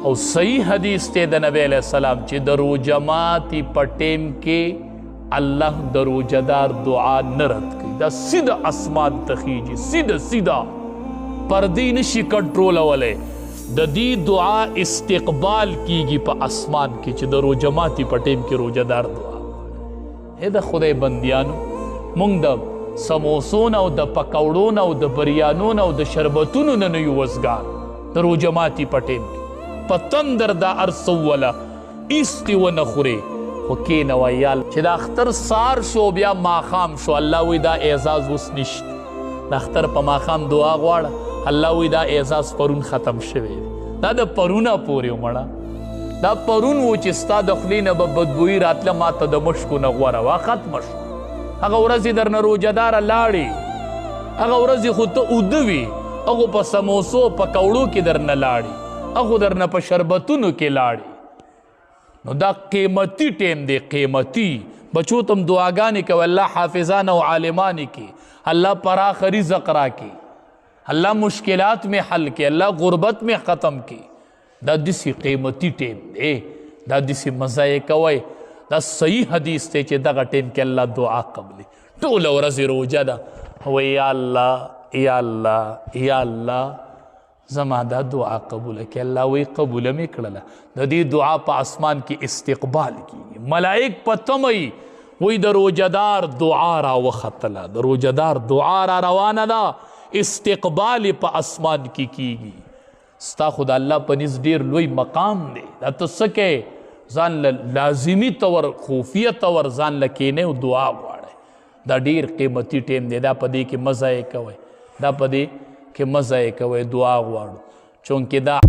او صحیح حدیث تے دا نبی علیہ السلام چی دا روجہ ماتی پٹیم کے اللہ دا روجہ دار دعا نرد کی دا سیدھا اسمان تخیجی سیدھا پردی نشی کنٹرول والے دا دی دعا استقبال کی گی پا اسمان کی چی دا روجہ ماتی پٹیم کے روجہ دار دعا اے دا خدای بندیانو مونگ دا سموسون او دا پکوڑون او دا بریانون او دا شربتون ننیو وزگار دا روجہ ماتی پٹیم کی پتندر دا ارسولا ایستی و نخوری خوکین ویال چی دا اختر سار شو بیا ماخام شو اللہ وی دا اعزاز وس نشت دا اختر پا ماخام دعا گوارا اللہ وی دا اعزاز پرون ختم شوی دا پرونا پوری مڑا دا پرون وہ چستا دخلین با بدبوئی راتلا ما تا دا مشکو نغوارا وا ختم شو اگا ورزی در نروجہ دار لاری اگا ورزی خود تا ادوی اگو پا سموسو پا کوڑو کی در نلاری اگو در نا پا شربتونو کی لاری نو دا قیمتی ٹیم دے قیمتی بچو تم دعاگانی کہ اللہ حافظان و عالمانی کی اللہ پراخ رزق را کی اللہ مشکلات میں حل کی اللہ غربت میں ختم کی دا دیسی قیمتی ٹیم دے دا دیسی مزائی کوئی دا صحیح حدیث تے چے دا ٹیم کے اللہ دعا قبلی طول ورزی روجہ دا یا اللہ یا اللہ یا اللہ زما دا دعا قبول ہے کہ اللہ وی قبول میں کڑلا دا دی دعا پا اسمان کی استقبال کی ملائک پا تمئی وی دا روجہ دار دعا را وخطلا دا روجہ دار دعا را روانا دا استقبال پا اسمان کی گی ستا خدا اللہ پا نز دیر لوی مقام دے دا تو سکے زان لازمی طور خوفیہ طور زان لکینے و دعا گوارے دا دیر قیمتی ٹیم دے دا پا دے کہ مزہ کوئے دا پا دے کہ مزہ کوئے دعا گوارو چونکہ دا